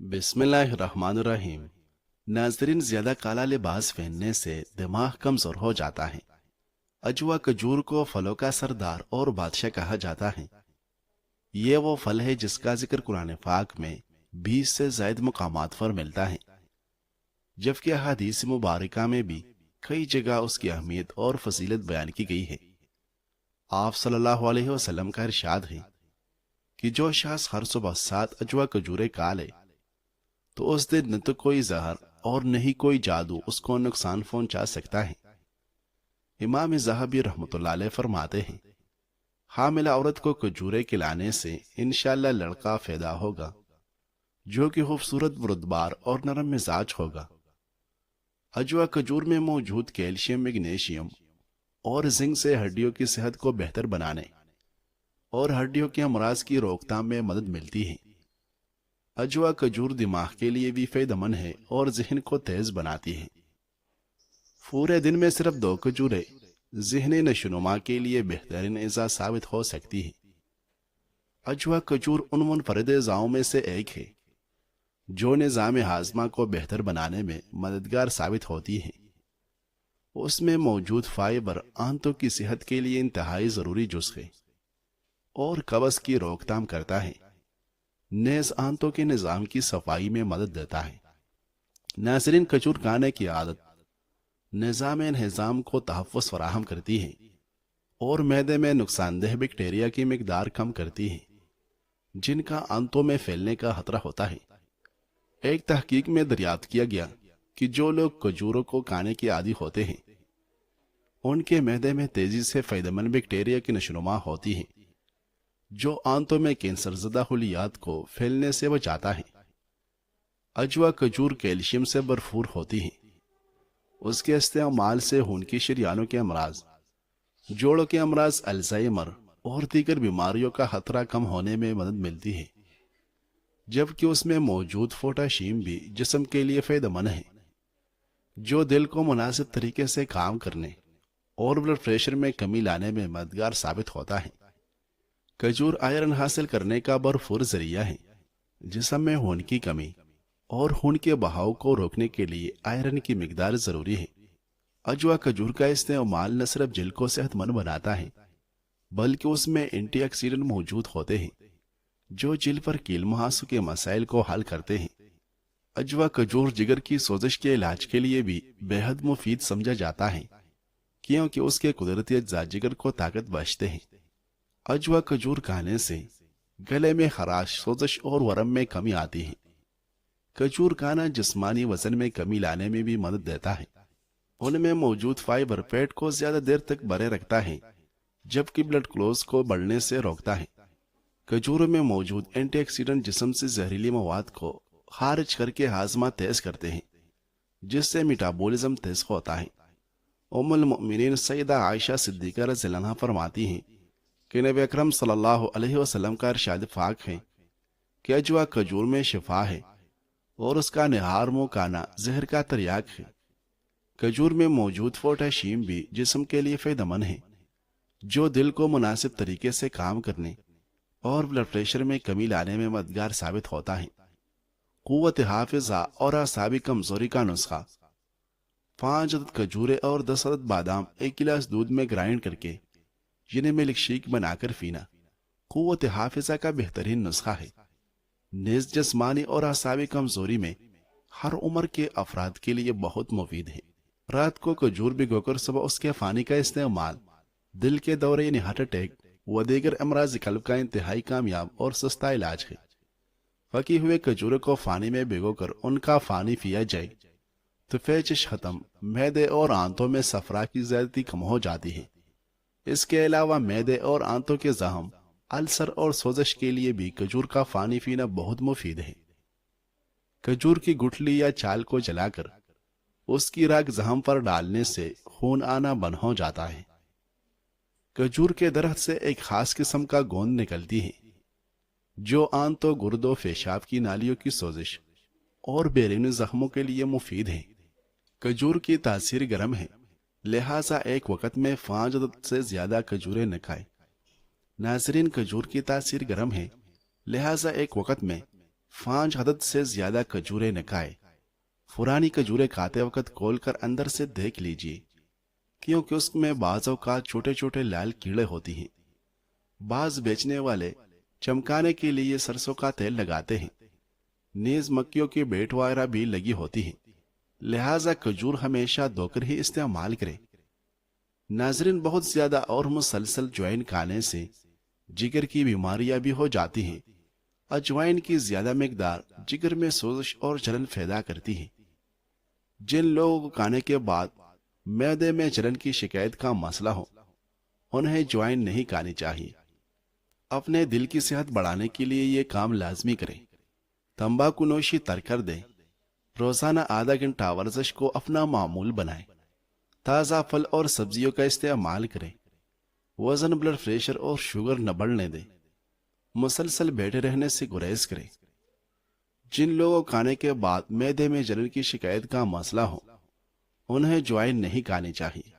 बिस्मिल्लाहिर्रहमानिर्रहीम। नाजरीन, ज्यादा काला लिबास पहनने से दिमाग कमजोर हो जाता है। अजवा खजूर को फलों का सरदार और बादशाह कहा जाता है। ये वो फल है जिसका जिक्र कुरान पाक में 20 से ज्यादा मुकामात पर मिलता है, जबकि हदीस मुबारका में भी कई जगह उसकी अहमियत और फजीलत बयान की गई है। आप सल्लल्लाहु अलैहि वसल्लम का इरशाद है कि जो शख्स हर सुबह 7 अजवा खजूरें खा ले तो उस दिन न तो कोई जहर और न ही कोई जादू उसको नुकसान पहुंचा सकता है। इमाम ज़हाबी रहमतुल्लाह अलैह फरमाते हैं, हामिला औरत को खजूरें खिलाने से इंशाअल्लाह लड़का पैदा होगा जो कि खूबसूरत बुरदबार और नरम मिजाज होगा। अजवा खजूर में मौजूद कैल्शियम, मैग्नीशियम और जिंक से हड्डियों की सेहत को बेहतर बनाने और हड्डियों के अमराज की रोकथाम में मदद मिलती है। अजवा खजूर दिमाग के लिए भी फायदेमंद है और जहन को तेज बनाती है। पूरे दिन में सिर्फ 2 खजूरें ज़हनी नशोनुमा के लिए बेहतरीन इज़ा साबित हो सकती है। अजवा खजूर उन मुनफरद अज़ाओं में से एक है जो निज़ाम हाजमा को बेहतर बनाने में मददगार साबित होती है। उसमें मौजूद फाइबर आंतों की सेहत के लिए इंतहाई ज़रूरी जुज़ है और कब्ज़ की रोकथाम करता है। नेज़ आंतों के निज़ाम की सफाई में मदद देता है। नाज़रीन, खजूर खाने की आदत निज़ाम इंहिज़ाम को तहफ़्फ़ुज़ फराहम करती है और मैदे में नुकसानदेह बैक्टीरिया की मिकदार कम करती है जिनका आंतों में फैलने का खतरा होता है। एक तहकीक में दरियाफ्त किया गया कि जो लोग खजूरों को खाने के आदी होते हैं उनके मैदे में तेजी से फायदेमंद बैक्टीरिया की नशोनुमा होती है जो आंतों में कैंसर ज़दा हुलियात को फैलने से बचाता है। अजवा खजूर कैल्शियम से भरपूर होती है। उसके इस्तेमाल से खून की शरियानों के अमराज, जोड़ों के अमराज, अल्जाइमर और दीगर बीमारियों का खतरा कम होने में मदद मिलती है, जबकि उसमें मौजूद पोटाशियम भी जिस्म के लिए फायदेमंद है जो दिल को मुनासिब तरीके से काम करने और ब्लड प्रेशर में कमी लाने में मददगार साबित होता है। खजूर आयरन हासिल करने का भरपूर जरिया है। जिस्म में खून की कमी और खून के बहाव को रोकने के लिए आयरन की मिकदार जरूरी है। अजवा खजूर का इस्तेमाल न सिर्फ जिल्द को सेहतमंद बनाता है बल्कि उसमें एंटीऑक्सीडेंट मौजूद होते हैं जो जिल्द पर कील मुहासों के मसाइल को हल करते हैं। अजवा खजूर जिगर की सोजिश के इलाज के लिए भी बेहद मुफीद समझा जाता है क्योंकि उसके कुदरती अज्जा जिगर को ताकत बख्शते हैं। अजवा खजूर खाने से गले में खराश, सोजिश और वरम में कमी आती है। खजूर खाना जिस्मानी वजन में कमी लाने में भी मदद देता है। उनमें मौजूद फाइबर पेट को ज्यादा देर तक भरे रखता है जबकि ब्लड क्लोज को बढ़ने से रोकता है। खजूरों में मौजूद एंटीऑक्सीडेंट जिस्म से जहरीली मवाद को खारिज करके हाजमा तेज करते हैं जिससे मेटाबॉलिज्म तेज होता है। उम्मुल मोमिनीन सैयदा आयशा सिद्दीका रज़ियल्लाहु अन्हा फरमाती हैं कि नबी अकरम सल्लल्लाहु अलैहि वसल्लम का इरशाद पाक है कि अजवा खजूर में शिफा है और उसका निहार मुंह खाना जहर का तरियाक है। खजूर में मौजूद पोटाशियम भी जिस्म के लिए फायदेमंद है जो दिल को मुनासिब तरीके से काम करने और ब्लड प्रेशर में कमी लाने में मददगार साबित होता है। कुव्वत हाफिजा और असाबी कमजोरी का नुस्खा: 5 अदद खजूरें और 10 अदद बादाम 1 गिलास दूध में ग्राइंड करके जिन्हें मिल्क शेक बनाकर पीना कुव्वत हाफिजा का बेहतरीन नुस्खा है। नेज़ जिस्मानी और असाबी कमजोरी में हर उम्र के अफराद के लिए बहुत मुफीद है। रात को खजूर भिगोकर सुबह उसके पानी का इस्तेमाल दिल के दौरे यानी हार्ट अटैक व दीगर अमराज कल्ब का इंतहाई कामयाब और सस्ता इलाज है। पकी हुए खजूरों को पानी में भिगोकर उनका पानी पिया जाए तो पेचिश खत्म, मैदे और आंतों में सफरा की ज्यादती कम हो जाती है। इसके अलावा मैदे और आंतों के जख्म, अल्सर और सोजिश के लिए भी खजूर का पानी पीना बहुत मुफीद है। खजूर की गुठली या छाल को जलाकर उसकी राख जख्म पर डालने से खून आना बंद हो जाता है। खजूर के दरख्त से एक खास किस्म का गोंद निकलती है जो आंतों, गुर्दों, पेशाब की नालियों की सोजिश और बैरूनी जख्मों के लिए मुफीद है। खजूर की तासीर गर्म है, लिहाजा एक वक्त में 5 अदद से ज्यादा खजूरें न खाएं। नाजरीन, खजूर की तासीर गर्म है, लिहाजा एक वक्त में 5 عدد से ज्यादा खजूरें न खाए। पुरानी खजूरें खाते वक्त खोलकर अंदर से देख लीजिए, क्योंकि उसमें बाज औक़ात छोटे छोटे लाल कीड़े होती हैं। बाज बेचने वाले चमकाने के लिए सरसों का तेल लगाते हैं। नीज मक्खियों की बेट वगैरह भी लगी होती है, लिहाजा खजूर हमेशा धोकर ही इस्तेमाल करें। नाजरीन, बहुत ज्यादा और मुसलसल ज्वाइन खाने से जिगर की बीमारियां भी हो जाती हैं। अजवाइन की ज्यादा मिकदार जिगर में सोजिश और जलन पैदा करती है। जिन लोगों को खाने के बाद मैदे में जलन की शिकायत का मसला हो, उन्हें ज्वाइन नहीं खानी चाहिए। अपने दिल की सेहत बढ़ाने के लिए ये काम लाजमी करें। तंबाकू नोशी तर्क कर दें। रोजाना आधा घंटा वर्जिश को अपना मामूल बनाएं। ताज़ा फल और सब्जियों का इस्तेमाल करें। वजन, ब्लड प्रेशर और शुगर न बढ़ने दें। मुसलसल बैठे रहने से गुरेज करें। जिन लोगों को खाने के बाद मैदे में जलन की शिकायत का मसला हो, उन्हें ज्वाइन नहीं खानी चाहिए।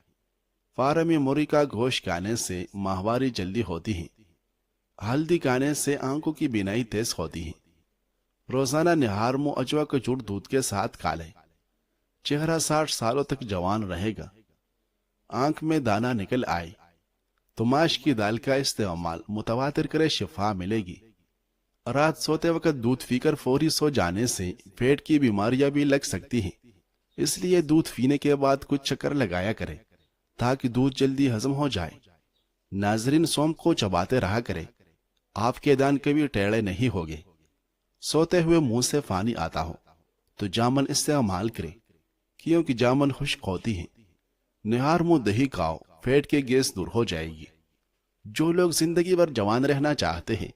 फार्मी मुर्गी का गोश्त खाने से माहवारी जल्दी होती है। हल्दी खाने से आंखों की बीनाई तेज होती है। रोजाना निहार मुंह अजवा खजूर दूध के साथ खा लें। चेहरा 60 सालों तक जवान रहेगा। आंख में दाना निकल आए तो माश की दाल का इस्तेमाल मुतवातिर करे, शिफा मिलेगी। रात सोते वक्त दूध पीकर फौरी सो जाने से पेट की बीमारियां भी लग सकती हैं। इसलिए दूध पीने के बाद कुछ चक्कर लगाया करें ताकि दूध जल्दी हजम हो जाए। नाजरीन, सौंफ को चबाते रहा करें। आपके दान कभी टेढ़े नहीं होंगे। सोते हुए मुंह से पानी आता हो तो जामन इस्तेमाल करें, क्योंकि जामन खुश्क होती है। निहार मुंह दही खाओ, पेट के गैस दूर हो जाएगी। जो लोग जिंदगी भर जवान रहना चाहते हैं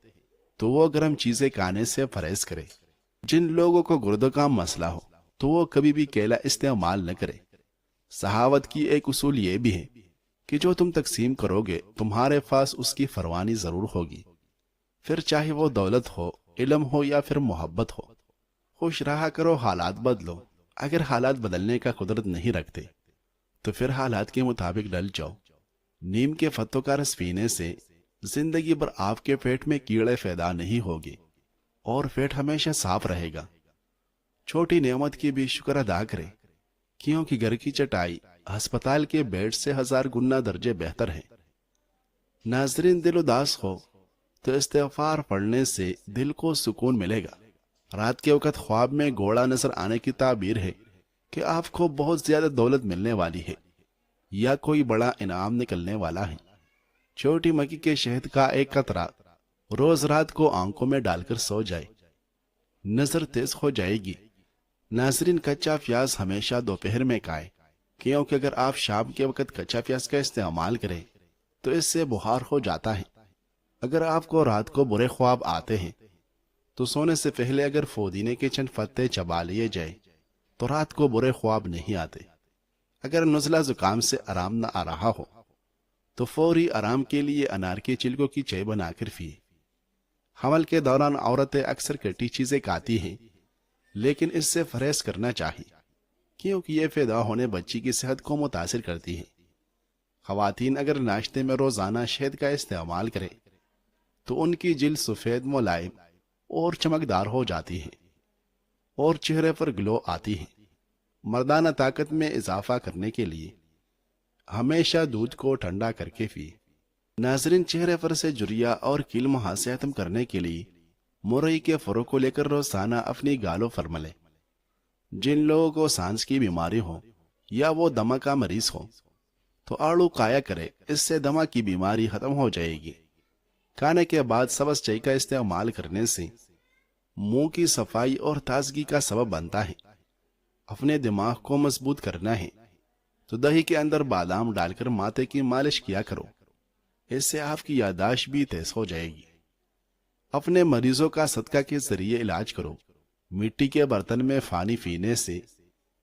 तो वो गर्म चीजें खाने से परहेज करें। जिन लोगों को गुर्दों का मसला हो तो वो कभी भी केला इस्तेमाल न करें। सहावत की एक उसूल ये भी है कि जो तुम तकसीम करोगे तुम्हारे पास उसकी फरवानी जरूर होगी, फिर चाहे वो दौलत हो, इल्म हो या फिर मोहब्बत हो। खुश रहा करो, हालात बदलो। अगर हालात बदलने का कुदरत नहीं रखते तो फिर हालात के मुताबिक ढल जाओ। नीम के पत्तों का रस पीने से जिंदगी भर आपके पेट में कीड़े पैदा नहीं होंगे और पेट हमेशा साफ रहेगा। छोटी नेमत की भी शुक्र अदा करें, क्योंकि घर की चटाई अस्पताल के बेड से 1000 गुना दर्जे बेहतर है। नाजरीन, दिल उदास हो तो इस्तिग़फ़ार पढ़ने से दिल को सुकून मिलेगा। रात के वक्त ख्वाब में घोड़ा नजर आने की ताबीर है कि आपको बहुत ज्यादा दौलत मिलने वाली है या कोई बड़ा इनाम निकलने वाला है। छोटी मक्खी के शहद का एक कतरा रोज रात को आंखों में डालकर सो जाए, नजर तेज हो जाएगी। नाजरीन, कच्चा प्याज हमेशा दोपहर में खाएं, क्योंकि अगर आप शाम के वक्त कच्चा प्याज का इस्तेमाल करें तो इससे बुखार हो जाता है। अगर आपको रात को बुरे ख्वाब आते हैं तो सोने से पहले अगर पुदीने के चंद पत्ते चबा लिए जाए तो रात को बुरे ख्वाब नहीं आते। अगर नज़ला जुकाम से आराम न आ रहा हो तो फौरी आराम के लिए अनार के छिलकों की चाय बनाकर पिए। हमल के दौरान औरतें अक्सर खट्टी चीजें खाती हैं, लेकिन इससे परहेज करना चाहिए, क्योंकि ये पैदा होने बच्ची की सेहत को मुतासिर करती है। खवातीन अगर नाश्ते में रोजाना शहद का इस्तेमाल करें तो उनकी जिल्द सफेद, मुलायम और चमकदार हो जाती है और चेहरे पर ग्लो आती है। मर्दाना ताकत में इजाफा करने के लिए हमेशा दूध को ठंडा करके पिए। नाजरीन, चेहरे पर से जुरिया और कील मुहासे खत्म करने के लिए मुरई के फरों को लेकर रोजाना अपनी गालों पर मलें। जिन लोगों को सांस की बीमारी हो या वो दमा का मरीज हो तो आड़ू खाया करे, इससे दमा की बीमारी खत्म हो जाएगी। खाने के बाद सब्ज़ चाय का इस्तेमाल करने से मुंह की सफाई और ताजगी का सबब बनता है। अपने दिमाग को मजबूत करना है तो दही के अंदर बादाम डालकर माथे की मालिश किया करो, इससे आपकी याददाश्त भी तेज हो जाएगी। अपने मरीजों का सदका के जरिए इलाज करो। मिट्टी के बर्तन में पानी पीने से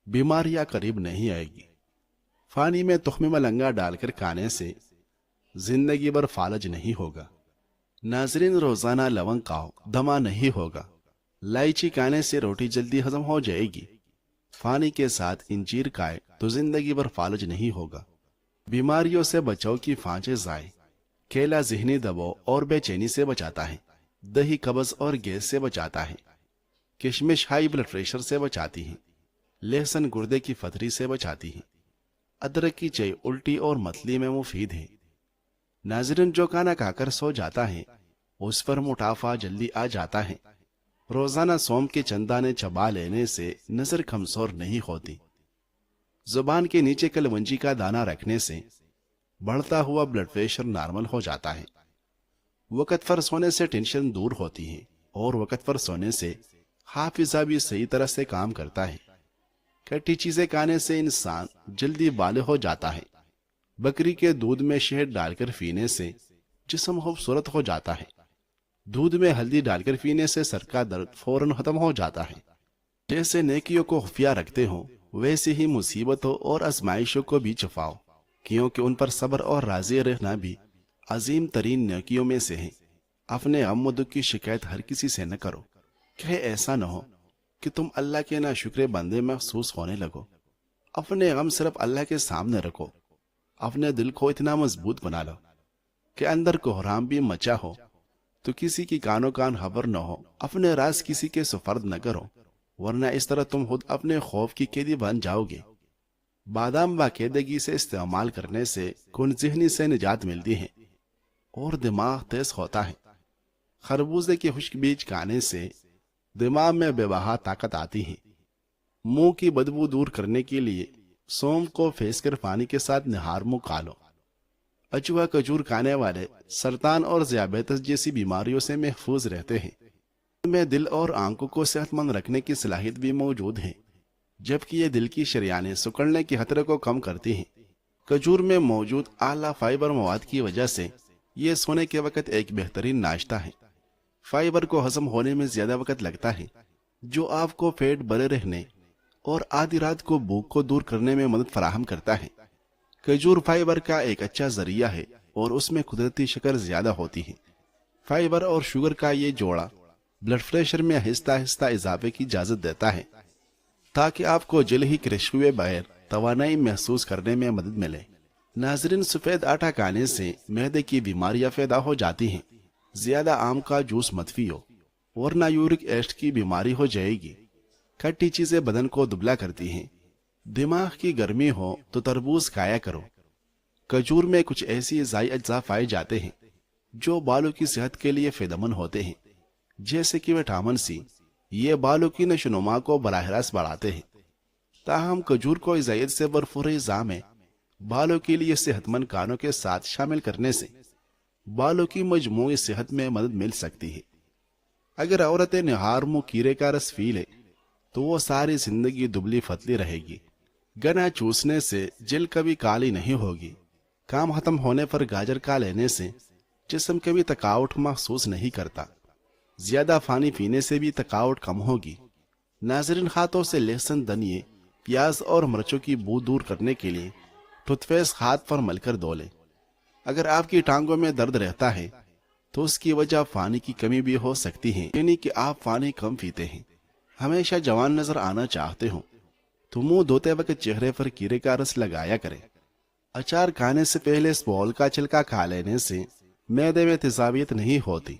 बीमारियां करीब नहीं आएगी। पानी में तुख्मे मलंगा डालकर खाने से जिंदगी भर फालज नहीं होगा। नाजरीन, रोजाना लवंग खाओ, दमा नहीं होगा। इलायची खाने से रोटी जल्दी हजम हो जाएगी। पानी के साथ इंजीर खाए तो जिंदगी भर फालज नहीं होगा। बीमारियों से बचाव की 5 जाए। केला ज़हनी दबाव और बेचैनी से बचाता है। दही कब्ज और गैस से बचाता है। किशमिश हाई ब्लड प्रेशर से बचाती हैं। लहसुन गुर्दे की पथरी से बचाती है। अदरक की चाय उल्टी और मतली में मुफीद है। नाज़रीन, जो खाना खाकर सो जाता है उस पर मोटापा जल्दी आ जाता है। रोजाना सौंफ के चंद दाने चबा लेने से नजर कमजोर नहीं होती। जुबान के नीचे कलवंजी का दाना रखने से बढ़ता हुआ ब्लड प्रेशर नॉर्मल हो जाता है। वक्त पर सोने से टेंशन दूर होती है और वक्त पर सोने से हाफिजा भी सही तरह से काम करता है। खट्टी चीजें खाने से इंसान जल्दी बालिग हो जाता है। बकरी के दूध में शहद डालकर पीने से जिस्म खूबसूरत हो जाता है। दूध में हल्दी डालकर पीने से सर का दर्द फौरन खत्म हो जाता है। जैसे नेकियों को खुफिया रखते हो वैसे ही मुसीबतों और आजमाइशों को भी छुपाओ, क्योंकि उन पर सब्र और राजी रहना भी अजीम तरीन नेकियों में से है। अपने गम व दुख की शिकायत हर किसी से न करो, कहे ऐसा न हो कि तुम अल्लाह के नाशुक्रे बंदे महसूस होने लगो। अपने गम सिर्फ अल्लाह के सामने रखो। अपने दिल को इतना मजबूत बना लो कि अंदर कोहराम भी मचा हो तो किसी की कानो कान खबर न हो। अपने राज किसी के सुफर्द न करो, वरना इस तरह तुम खुद अपने खौफ की कैदी बन जाओगे। बादाम बाकायदगी से इस्तेमाल करने से खून ज़हनी से निजात मिलती है और दिमाग तेज होता है। खरबूजे के खुश्क बीज खाने से दिमाग में बेबहा ताकत आती है। मुंह की बदबू दूर करने के लिए सौंफ को फेंस कर पानी के साथ निहार मुंह खा लो। अजवा खजूर खाने वाले सरतान और ज़ियाबेतस जैसी बीमारियों से महफूज रहते हैं। इनमें दिल और आंखों को सेहतमंद रखने की सलाहियत भी मौजूद है, जबकि ये दिल की शरियानें सिकुड़ने के खतरे को कम करती हैं। खजूर में मौजूद आला फाइबर मवाद की वजह से ये सोने के वक्त एक बेहतरीन नाश्ता है। फाइबर को हजम होने में ज्यादा वक्त लगता है, जो आपको पेट भरे रहने और आधी रात को भूख को दूर करने में मदद फराहम करता है। खजूर फाइबर का एक अच्छा जरिया है और उसमें कुदरती शक्कर ज्यादा होती है। फाइबर और शुगर का ये जोड़ा ब्लड प्रेशर में आहिस्ता आहिस्ता इजाफे की इजाजत देता है, ताकि आपको जल ही क्रश हुए बगैर तवानाई महसूस करने में मदद मिले। नाजरीन, सफेद आटा खाने से मैदे की बीमारियां पैदा हो जाती हैं। ज्यादा आम का जूस मत पियो, वरना यूरिक एसिड की बीमारी हो जाएगी। खट्टी चीजें बदन को दुबला करती हैं। दिमाग की गर्मी हो तो तरबूज खाया करो। खजूर में कुछ ऐसी ज़ाई अज्जा पाए जाते हैं जो बालों की सेहत के लिए फायदेमंद होते हैं, जैसे कि विटामिन सी। ये बालों की नशोनुमा को बराह रास्त बढ़ाते हैं। ताहम खजूर को इजायत से भरपूर ग़िज़ा में बालों के लिए सेहतमंद कानों के साथ शामिल करने से बालों की मजमूई सेहत में मदद मिल सकती है। अगर औरतें निहार मुंह कीरे का रस पी ले तो वो सारी जिंदगी दुबली फतली रहेगी। गना चूसने से जिल कभी काली नहीं होगी। काम खत्म होने पर गाजर का लेने से जिस्म कभी थकावट महसूस नहीं करता। ज्यादा पानी पीने से भी थकावट कम होगी। नाजरीन, हाथों से लहसुन, धनिए, प्याज और मिर्चों की बू दूर करने के लिए टूथपेस्ट हाथ पर मलकर धो लें। अगर आपकी टांगों में दर्द रहता है तो उसकी वजह पानी की कमी भी हो सकती है, यानी कि आप पानी कम पीते हैं। हमेशा जवान नजर आना चाहते हो तो मुंह धोते वक्त चेहरे पर कीरे का रस लगाया करें। अचार खाने से पहले स्पॉल का छिलका खा लेने से मैदे में तेजाबियत नहीं होती।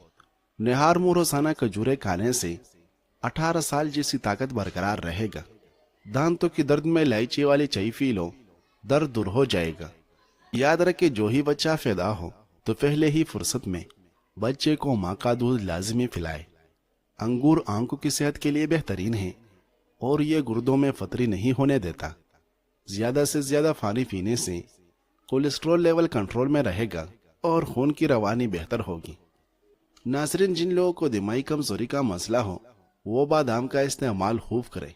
निहार मुंह रोजाना खजूरें खाने से 18 साल जैसी ताकत बरकरार रहेगा। दांतों की दर्द में इलायची वाली चाय पी लो, दर्द दूर हो जाएगा। याद रखे, जो ही बच्चा पैदा हो तो पहले ही फुर्सत में बच्चे को माँ का दूध लाजमी पिलाए। अंगूर आंखों की सेहत के लिए बेहतरीन है और ये गुर्दों में फतरी नहीं होने देता। ज्यादा से ज्यादा पानी पीने से कोलेस्ट्रॉल लेवल कंट्रोल में रहेगा और खून की रवानी बेहतर होगी। नाजरीन, जिन लोगों को दिमागी कमजोरी का मसला हो वो बादाम का इस्तेमाल खूब करें।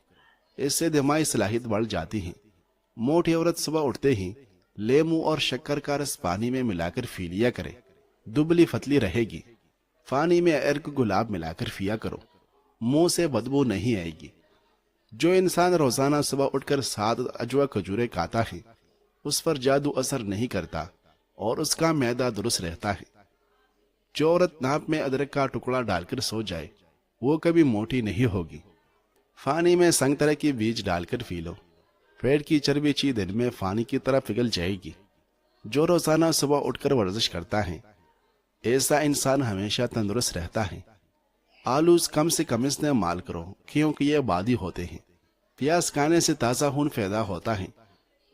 इससे दिमागी सलाहियत बढ़ जाती है। मोटी औरत सुबह उठते ही लेमू और शक्कर का रस पानी में मिलाकर पी लिया करे, दुबली फतली रहेगी। पानी में अर्क गुलाब मिलाकर पिया करो, मुंह से बदबू नहीं आएगी। जो इंसान रोजाना सुबह उठकर 7 अजवा खजूरें खाता है उस पर जादू असर नहीं करता और उसका मैदा दुरुस्त रहता है। जो औरत नाप में अदरक का टुकड़ा डालकर सो जाए वो कभी मोटी नहीं होगी। पानी में संगतरे के बीज डालकर पी लो, पेट की चर्बी ची दिन में पानी की तरह पिघल जाएगी। जो रोजाना सुबह उठकर वर्जिश करता है ऐसा इंसान हमेशा तंदुरुस्त रहता है। آلو کم سے کم استعمال کرو کیونکہ یہ بادی ہوتے ہیں۔ پیاز کھانے سے تازہ خون پیدا ہوتا ہے،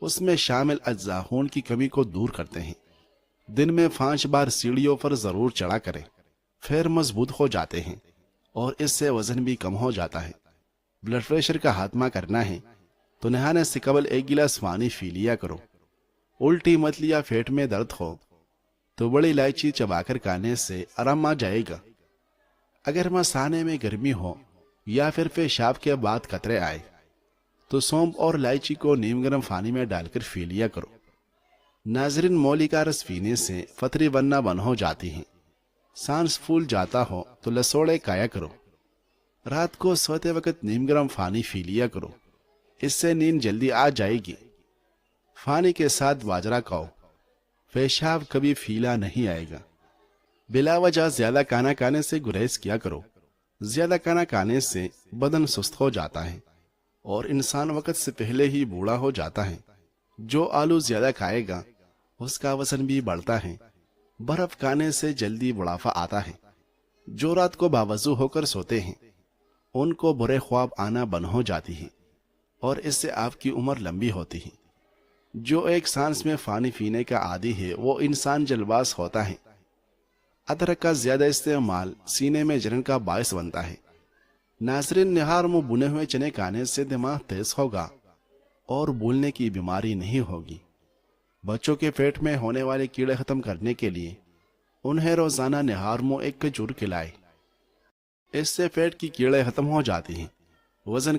اس میں شامل اجزاء خون کی کمی کو دور کرتے ہیں۔ دن میں 5 بار سیڑھیوں پر ضرور چڑھا کریں، پھر مضبوط ہو جاتے ہیں اور اس سے وزن بھی کم ہو جاتا ہے۔ بلڈ پریشر کا خاتمہ کرنا ہے تو نہانے سے قبل 1 گلاس پانی پی لیا کرو۔ الٹی متلی یا پیٹ میں درد ہو تو بڑی الائچی چبا کر کھانے سے آرام آ جائے گا۔ اگر مثانے میں گرمی ہو یا پھر پیشاب کے بعد قطرے آئے تو سونف اور الائچی کو نیم گرم پانی میں ڈال کر پی لیا کرو۔ ناظرین، مولی کا رس پینے سے پتھری بننا بند ہو جاتی ہیں۔ سانس پھول جاتا ہو تو لسوڑے کھایا کرو۔ رات کو سوتے وقت نیم گرم پانی پی لیا کرو، اس سے نیند جلدی آ جائے گی۔ پانی کے ساتھ باجرہ کھاؤ، پیشاب کبھی پھیلا نہیں آئے گا۔ بلا وجہ زیادہ کھانا کھانے سے گریز کیا کرو۔ زیادہ کھانا کھانے سے بدن سست ہو جاتا ہے اور انسان وقت سے پہلے ہی بوڑھا ہو جاتا ہے۔ جو آلو زیادہ کھائے گا اس کا وزن بھی بڑھتا ہے۔ برف کھانے سے جلدی بڑھاپا آتا ہے۔ جو رات کو باوضو ہو کر سوتے ہیں ان کو برے خواب آنا بند ہو جاتی ہے اور اس سے آپ کی عمر لمبی ہوتی ہے۔ جو ایک سانس میں پانی پینے کا عادی ہے وہ انسان جلباز ہوتا ہے۔ ادرک کا زیادہ استعمال سینے میں جلن کا باعث بنتا ہے۔ ناظرین، نہار منہ بنے ہوئے چنے کھانے سے دماغ تیز ہوگا اور بھولنے کی بیماری نہیں ہوگی۔ بچوں کے پیٹ میں ہونے والے کیڑے ختم کرنے کے لیے انہیں روزانہ نہار منہ 1 کھجور کھلائے، اس سے پیٹ کی کیڑے ختم ہو جاتی ہیں۔ وزن